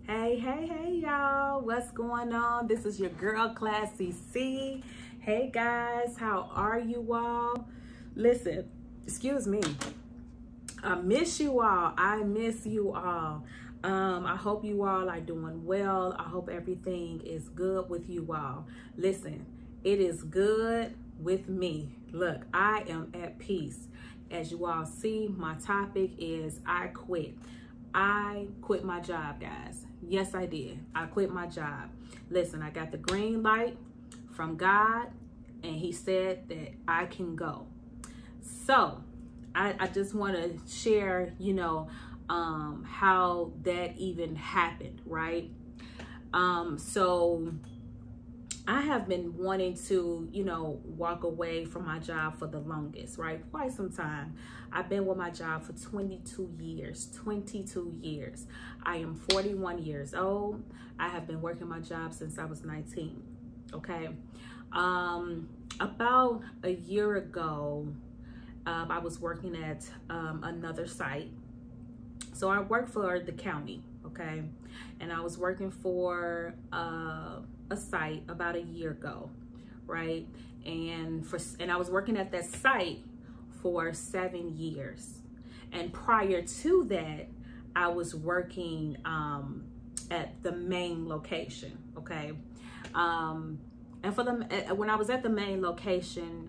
Hey, y'all. What's going on? This is your girl, Classy C. Hey, guys. How are you all? Listen, excuse me. I miss you all. I miss you all. I hope you all are doing well. I hope everything is good with you all. Listen, it is good with me. Look, I am at peace. As you all see, my topic is I quit. I quit my job, guys. Yes, I did. I quit my job. Listen, I got the green light from God, and he said that I can go. So I just want to share, how that even happened, right? So I have been wanting to, walk away from my job for the longest, right? Quite some time. I've been with my job for 22 years, 22 years. I am 41 years old. I have been working my job since I was 19, okay? About a year ago, I was working at another site. So I work for the county, okay? And I was working for a site about a year ago, right? And I was working at that site for 7 years. And prior to that, I was working at the main location, okay? And when I was at the main location,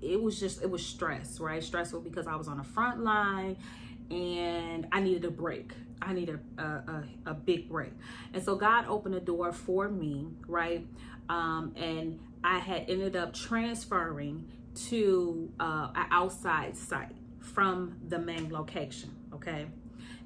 it was stress, right? Stressful because I was on the front line and I needed a break. I needed a big break. And so God opened a door for me, right? And I had ended up transferring to an outside site from the main location, okay?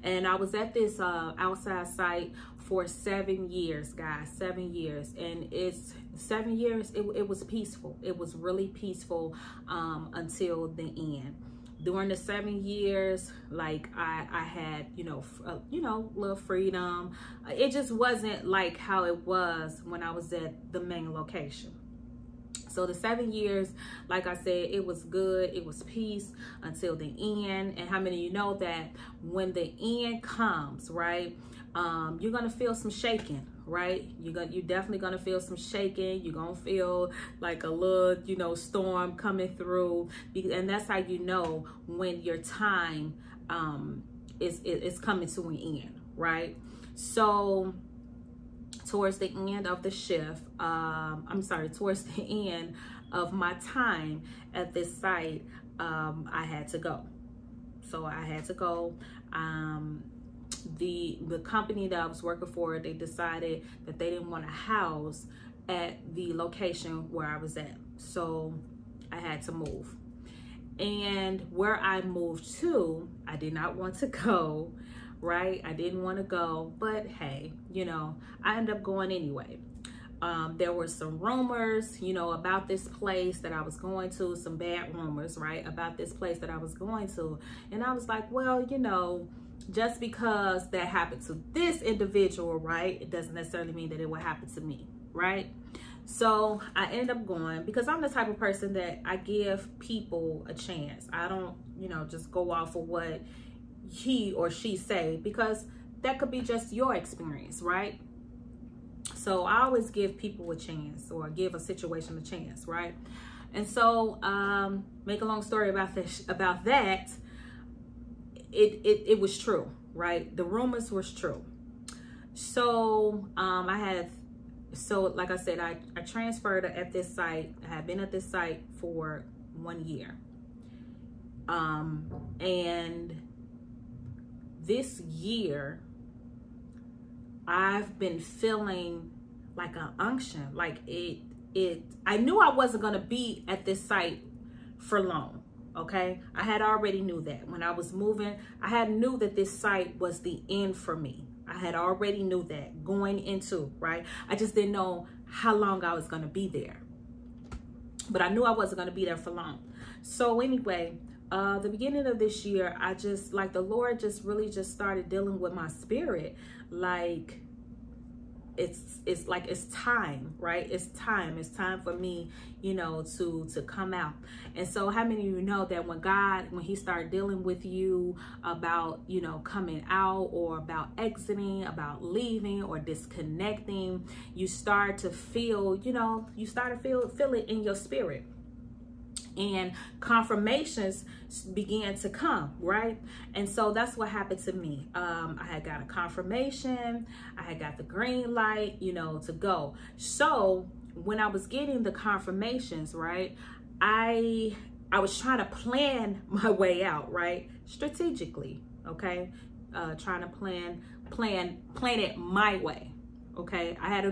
And I was at this outside site for 7 years, guys, 7 years. And it's 7 years, it was peaceful. It was really peaceful until the end. During the 7 years, like I had, little freedom. It just wasn't like how it was when I was at the main location. So the 7 years, like I said, it was good. It was peace until the end. And how many of you know that when the end comes, right, you're going to feel some shaking, right? You're definitely going to feel some shaking. You're going to feel like a little, storm coming through. And that's how you know when your time is coming to an end, right? So towards the end of the shift, towards the end of my time at this site, I had to go. So I had to go. The company that I was working for, they decided that they didn't want to house at the location where I was at. So I had to move. And where I moved to, I did not want to go, right? I didn't want to go, but hey, I ended up going anyway. There were some rumors, about this place that I was going to, some bad rumors, right? About this place that I was going to. And I was like, well, just because that happened to this individual, right, it doesn't necessarily mean that it will happen to me, right? So I ended up going because I'm the type of person that I give people a chance. I don't, just go off of what he or she say, because that could be just your experience, right? So I always give people a chance, or give a situation a chance, right? And so make a long story about that, it was true, right? The rumors was true. So like I said, I transferred at this site. I had been at this site for 1 year. And this year, I've been feeling like an unction, like I knew I wasn't going to be at this site for long. Okay. I had already knew that when I was moving, I knew that this site was the end for me. I had already knew that going into, right? I just didn't know how long I was going to be there, but I knew I wasn't going to be there for long. So anyway, the beginning of this year, I just, like, the Lord just really just started dealing with my spirit. Like, it's like it's time, right? It's time for me, you know, to come out. And so how many of you know that when he started dealing with you about, you know, coming out, or about exiting, about leaving, or disconnecting, you start to feel, you know, feel it in your spirit. And confirmations began to come, right? And so that's what happened to me. I had got a confirmation. I had got the green light, you know, to go. So when I was getting the confirmations, right, I was trying to plan my way out, right, strategically, okay, trying to plan it my way, okay. I had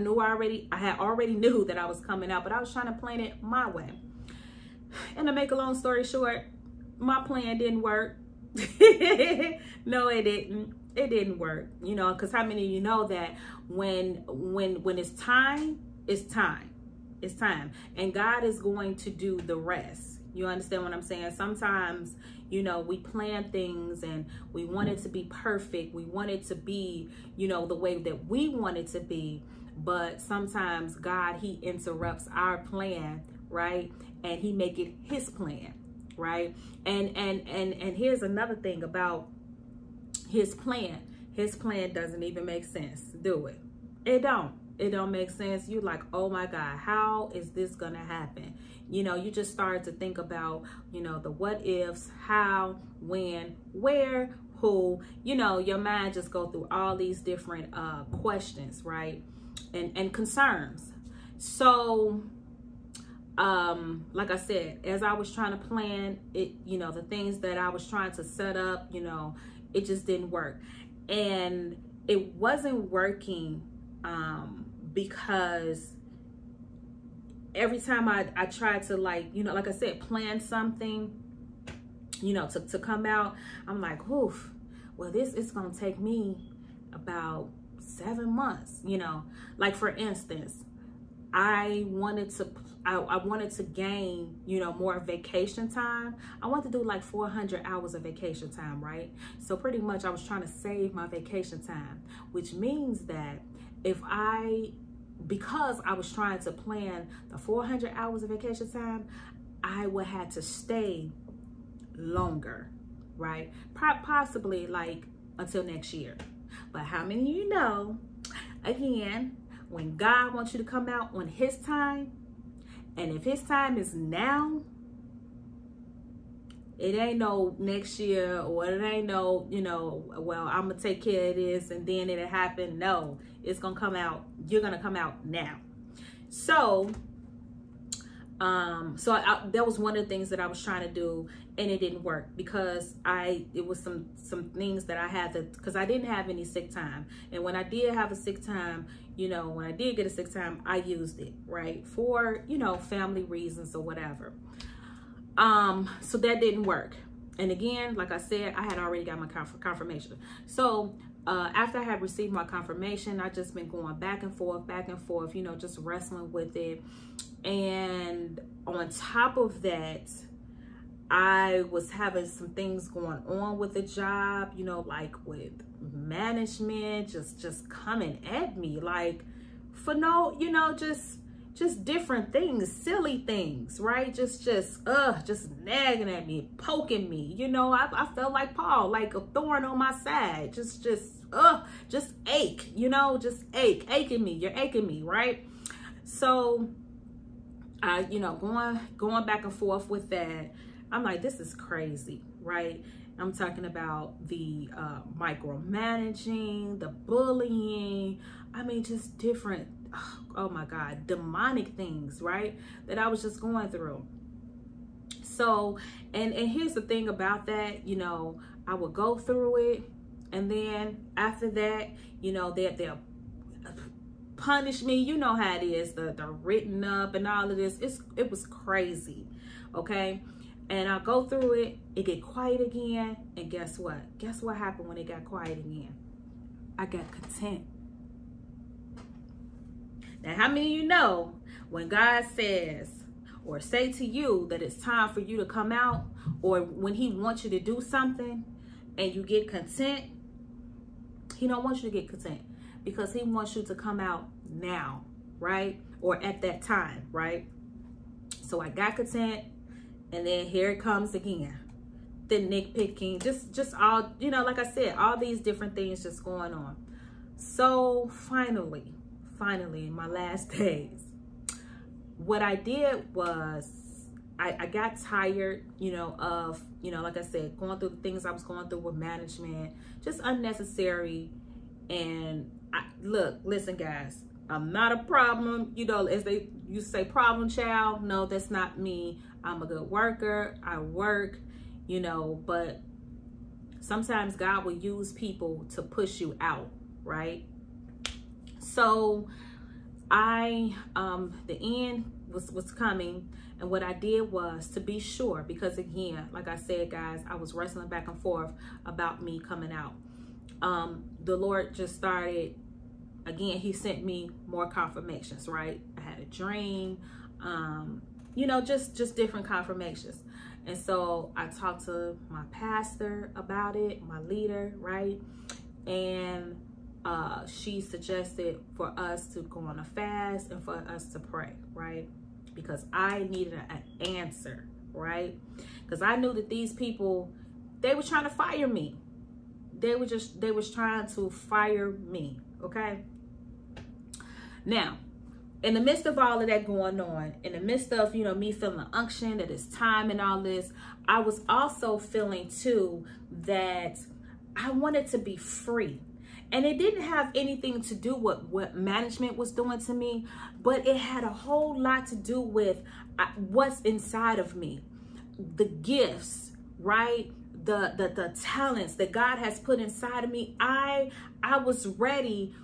already knew that I was coming out, but I was trying to plan it my way. And to make a long story short, my plan didn't work. No, it didn't. It didn't work, you know, because how many of you know that when it's time, it's time. It's time. And God is going to do the rest. You understand what I'm saying? Sometimes, you know, we plan things and we want it to be perfect. We want it to be, you know, the way that we want it to be. But sometimes God, he interrupts our plan, right? And he make it his plan, right? And here's another thing about his plan. His plan doesn't even make sense, do it? It don't make sense. You're like, oh my God, how is this gonna happen? You know, you just start to think about, you know, the what ifs, how, when, where, who, you know, your mind just go through all these different questions, right? And concerns. So like I said, as I was trying to plan it, you know, the things that I was trying to set up, you know, it just didn't work. And it wasn't working because every time I tried to, like, you know, like I said, plan something, you know, to come out, I'm like, oof, well, this is going to take me about 7 months, you know. Like, for instance, I wanted to gain, you know, more vacation time. I want to do like 400 hours of vacation time, right? So pretty much I was trying to save my vacation time, which means that because I was trying to plan the 400 hours of vacation time, I would have to stay longer, right? Possibly like until next year. But how many of you know, again, when God wants you to come out on his time, and if his time is now, it ain't no next year, or it ain't no, you know, well, I'm going to take care of this and then it'll happen. No, it's going to come out. You're going to come out now. So, that was one of the things that I was trying to do, and it didn't work because it was some things that I had to, because I didn't have any sick time. And when I did have a sick time, you know, when I did get a sick time, I used it, right, for, you know, family reasons or whatever. So that didn't work. And again, like I said, I had already got my confirmation. So after I had received my confirmation, I just been going back and forth, you know, just wrestling with it. And on top of that, I was having some things going on with the job, you know, like with management, just coming at me, like for no, you know, just different things, silly things, right? Just nagging at me, poking me, you know. I felt like Paul, like a thorn on my side, just ache, you know, just aching me. You're aching me, right? So I, you know, going back and forth with that. I'm like, this is crazy, right? I'm talking about the micromanaging, the bullying. I mean, just different, oh my God, demonic things, right? That I was just going through. So, and here's the thing about that, you know, I would go through it. And then after that, you know, they'll punish me. You know how it is, the written up and all of this. It was crazy, okay? And I go through it, it get quiet again, and guess what? Guess what happened when it got quiet again? I got content. Now, how many of you know when God says or say to you that it's time for you to come out, or when he wants you to do something and you get content, he don't want you to get content, because he wants you to come out now, right? Or at that time, right? So I got content, and then here it comes again. The nitpicking, just all, you know, like I said, all these different things just going on. So finally, in my last days, what I did was I got tired, you know, of, you know, like I said, going through the things I was going through with management, just unnecessary. And listen, guys, I'm not a problem, you know, as you say, problem child. No, that's not me. I'm a good worker. I work, you know, but sometimes God will use people to push you out, right? So the end was coming, and what I did was, to be sure, because again, like I said, guys, I was wrestling back and forth about me coming out. The Lord just started, again, he sent me more confirmations, right? I had a dream, you know, just different confirmations. And so I talked to my pastor about it, my leader, right? And she suggested for us to go on a fast and for us to pray, right? Because I needed an answer, right? Because I knew that these people, they were trying to fire me. They was trying to fire me, okay? Now, in the midst of all of that going on, in the midst of, you know, me feeling the unction that it's time and all this, I was also feeling too that I wanted to be free. And it didn't have anything to do with what management was doing to me, but it had a whole lot to do with what's inside of me, the gifts, right? The talents that God has put inside of me. I was ready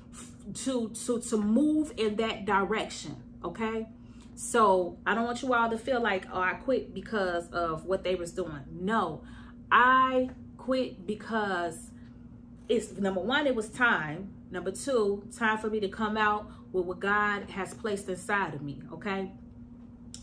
to move in that direction, okay? So I don't want you all to feel like, oh, I quit because of what they was doing. No, I quit because it's, number one, it was time. Number two, time for me to come out with what God has placed inside of me, okay?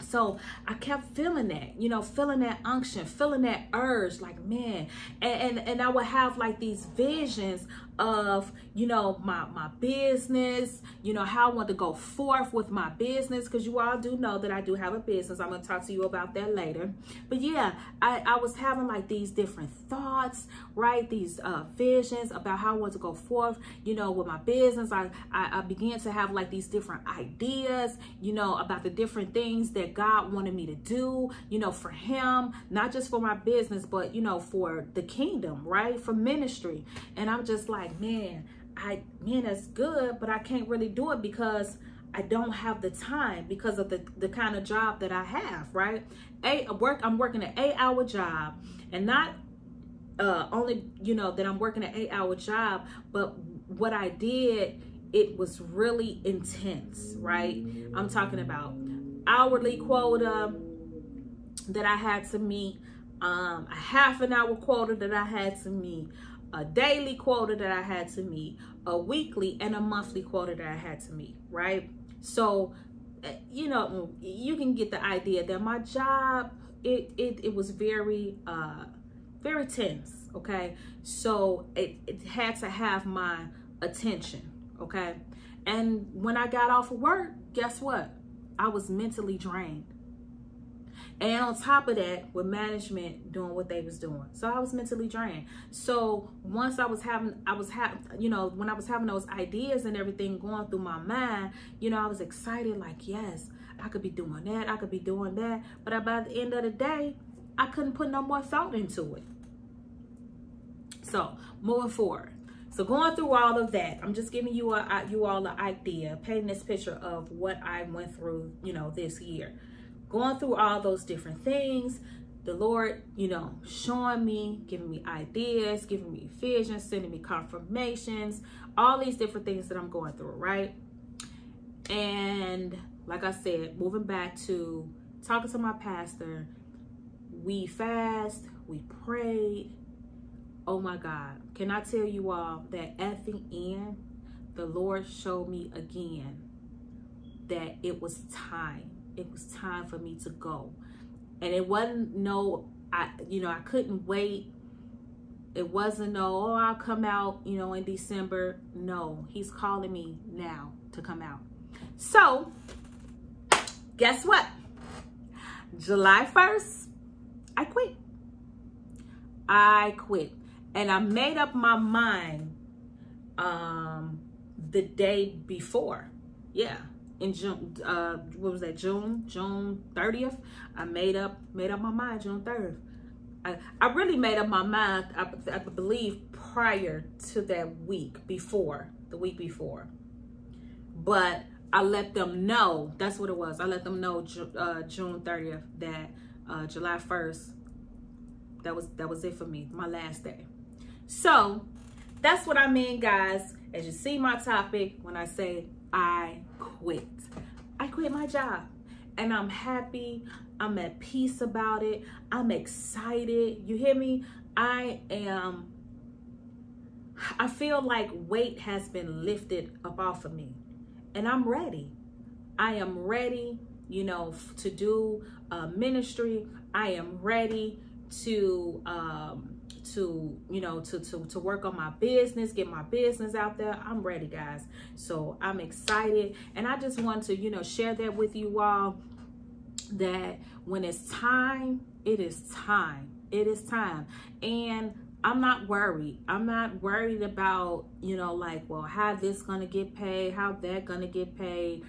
So I kept feeling that, you know, feeling that unction, feeling that urge, like, man, and I would have like these visions of, you know, my business, you know, how I want to go forth with my business, because you all do know that I do have a business. I'm going to talk to you about that later. But yeah, I was having like these different thoughts, right? These visions about how I want to go forth, you know, with my business. I began to have like these different ideas, you know, about the different things that God wanted me to do, you know, for him, not just for my business, but, you know, for the kingdom, right? For ministry. And I'm just like, man, that's good, but I can't really do it because I don't have the time because of the kind of job that I have, right? I'm working an 8-hour job, and not only, you know, that I'm working an 8-hour job, but what I did, it was really intense, right? I'm talking about hourly quota that I had to meet, a half an hour quota that I had to meet, a daily quota that I had to meet, a weekly and a monthly quota that I had to meet, right? So, you know, you can get the idea that my job, it was very, very tense, okay? So it had to have my attention, okay? And when I got off of work, guess what? I was mentally drained. And on top of that, with management doing what they was doing. So I was mentally drained. So once I was having, you know, when I was having those ideas and everything going through my mind, you know, I was excited, like, yes, I could be doing that. I could be doing that. But by the end of the day, I couldn't put no more thought into it. So moving forward. So going through all of that, I'm just giving you all an idea, painting this picture of what I went through, you know, this year. Going through all those different things, the Lord, you know, showing me, giving me ideas, giving me visions, sending me confirmations, all these different things that I'm going through, right? And like I said, moving back to talking to my pastor, we fast, we prayed. Oh my God, can I tell you all that at the end, the Lord showed me again that it was time. It was time for me to go. And it wasn't I couldn't wait. It wasn't oh, I'll come out, you know, in December. No, he's calling me now to come out. So guess what? July 1st, I quit. I quit. And I made up my mind the day before. Yeah. In June, what was that? June 30th. I made up my mind June 3rd. I really made up my mind, I believe, prior to that week before, the week before. But I let them know, that's what it was. I let them know June 30th that July 1st, that was it for me, my last day. So that's what I mean, guys. As you see my topic, when I say I quit my job, and I'm happy. I'm at peace about it. I'm excited. You hear me? I feel like weight has been lifted up off of me, and I'm ready. I am ready, you know, to do ministry. I am ready to you know, to work on my business, get my business out there. I'm ready, guys. So I'm excited, and I just want to, you know, share that with you all, that when it's time, it is time. It is time. And I'm not worried. I'm not worried about, you know, like, well, how this gonna get paid, how that gonna get paid.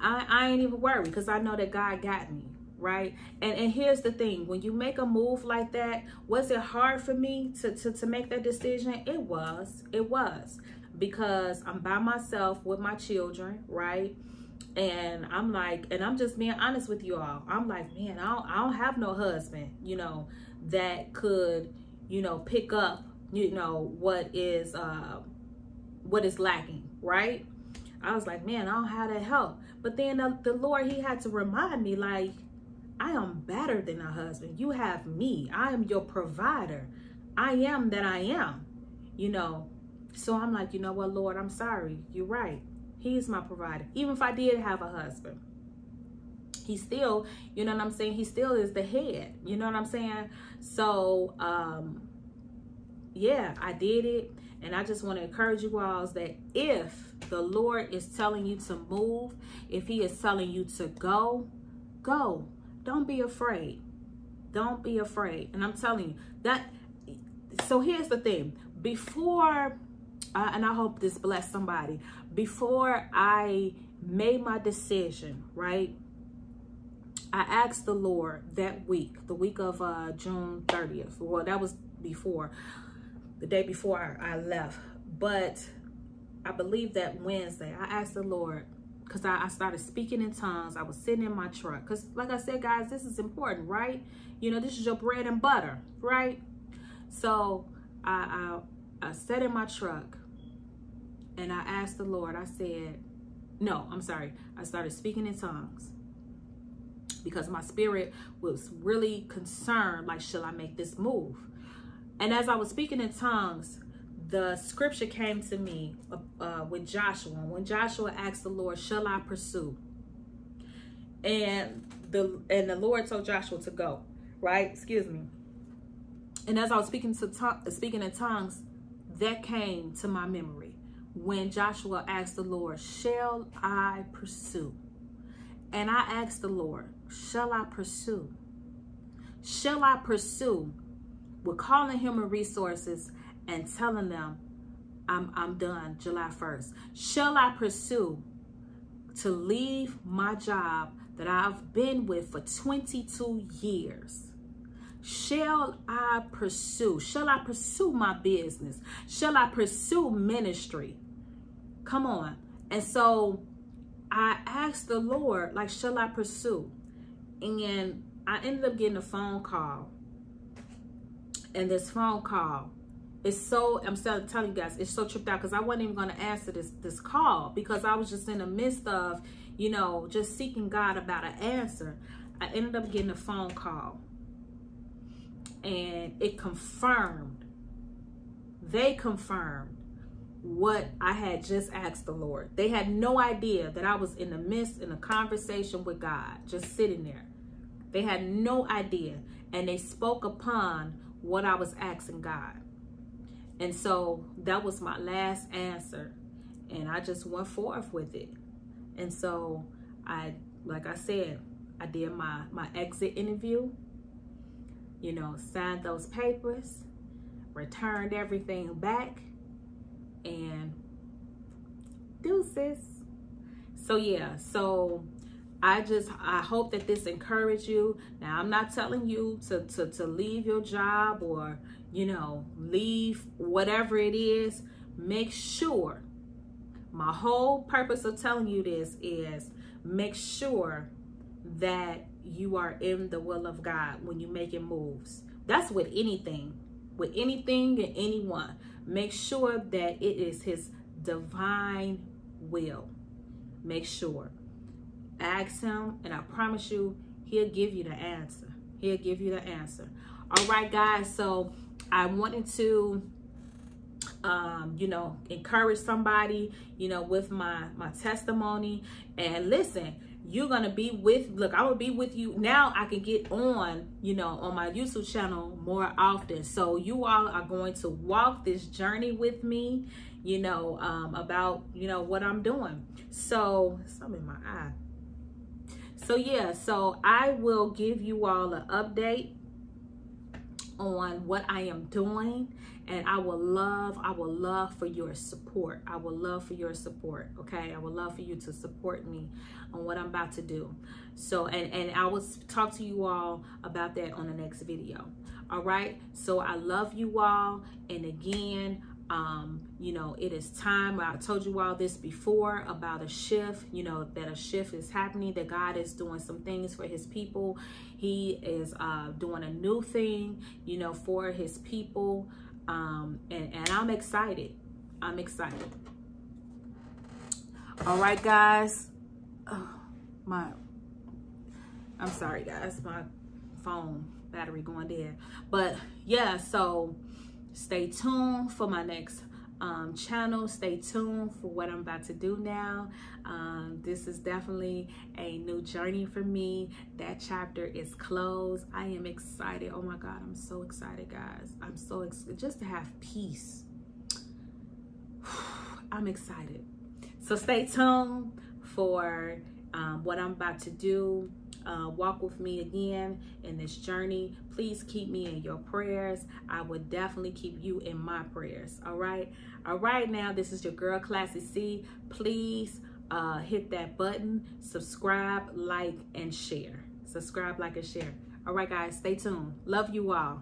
I ain't even worried, because I know that God got me, right? And here's the thing, when you make a move like that, was it hard for me to make that decision? It was, because I'm by myself with my children, right? And I'm like, and I'm just being honest with you all. I'm like, man, I don't have no husband, you know, that could, you know, pick up, you know, what is lacking, right? I was like, man, I don't have that help. But then the Lord, he had to remind me, like, I am better than a husband. You have me. I am your provider. I am that I am, you know. So I'm like, you know what, Lord, I'm sorry. You're right. He's my provider. Even if I did have a husband, he still, you know what I'm saying? He still is the head. You know what I'm saying? So, yeah, I did it. And I just want to encourage you all that if the Lord is telling you to move, if he is telling you to go, go. Don't be afraid. Don't be afraid. And I'm telling you that. So here's the thing. Before, and I hope this blessed somebody, before I made my decision, right, I asked the Lord that week, the week of June 30th. Well, that was before, the day before I left. But I believe that Wednesday, I asked the Lord, because I started speaking in tongues. I was sitting in my truck. Because like I said, guys, this is important, right? You know, this is your bread and butter, right? So I sat in my truck, and I asked the Lord, I said, no, I'm sorry. I started speaking in tongues, because my spirit was really concerned, like, shall I make this move? And as I was speaking in tongues, the scripture came to me with Joshua. When Joshua asked the Lord, shall I pursue? And the Lord told Joshua to go, right? Excuse me. And as I was speaking in tongues, that came to my memory. When Joshua asked the Lord, shall I pursue? And I asked the Lord, shall I pursue? Shall I pursue? With calling human resources and telling them I'm done July 1st. Shall I pursue to leave my job that I've been with for 22 years? Shall I pursue? Shall I pursue my business? Shall I pursue ministry? Come on. And so I asked the Lord, like, shall I pursue? And I ended up getting a phone call. And this phone call is so, I'm telling you guys, it's so tripped out, because I wasn't even going to answer this call, because I was just in the midst of, you know, just seeking God about an answer. I ended up getting a phone call, and it confirmed, they confirmed what I had just asked the Lord. They had no idea that I was in the midst in a conversation with God, just sitting there. They had no idea, and they spoke upon what I was asking God. And so that was my last answer. And I just went forth with it. And so like I said, I did my exit interview, you know, signed those papers, returned everything back, and deuces. So yeah, so I hope that this encouraged you. Now, I'm not telling you to leave your job or, you know, leave whatever it is. Make sure, my whole purpose of telling you this is make sure that you are in the will of God when you're making moves. That's with anything and anyone. Make sure that it is his divine will. Make sure. Ask him, and I promise you, he'll give you the answer. He'll give you the answer. All right, guys. So I wanted to, you know, encourage somebody, you know, with my testimony. And listen, you're going to be with, look, I will be with you. Now I can get on, you know, on my YouTube channel more often. So you all are going to walk this journey with me, you know, about, you know, what I'm doing. So, something in my eye. So yeah, so I will give you all an update on what I am doing, and I will love for your support. I will love for your support. Okay, I would love for you to support me on what I'm about to do. So and I will talk to you all about that on the next video. All right, so I love you all, and again, you know, it is time. I told you all this before about a shift, you know, that a shift is happening, that God is doing some things for his people. He is doing a new thing, you know, for his people. And I'm excited. I'm excited. All right, guys. I'm sorry, guys. My phone battery going dead. But yeah, so stay tuned for my next channel. Stay tuned for what I'm about to do now. This is definitely a new journey for me. That chapter is closed. I am excited. Oh my God, I'm so excited, guys. I'm so excited just to have peace. I'm excited. So stay tuned for what I'm about to do. Walk with me again in this journey. Please keep me in your prayers. I would definitely keep you in my prayers. All right. All right. Now, this is your girl, Classy C. Please hit that button, subscribe, like, and share. Subscribe, like, and share. All right, guys, stay tuned. Love you all.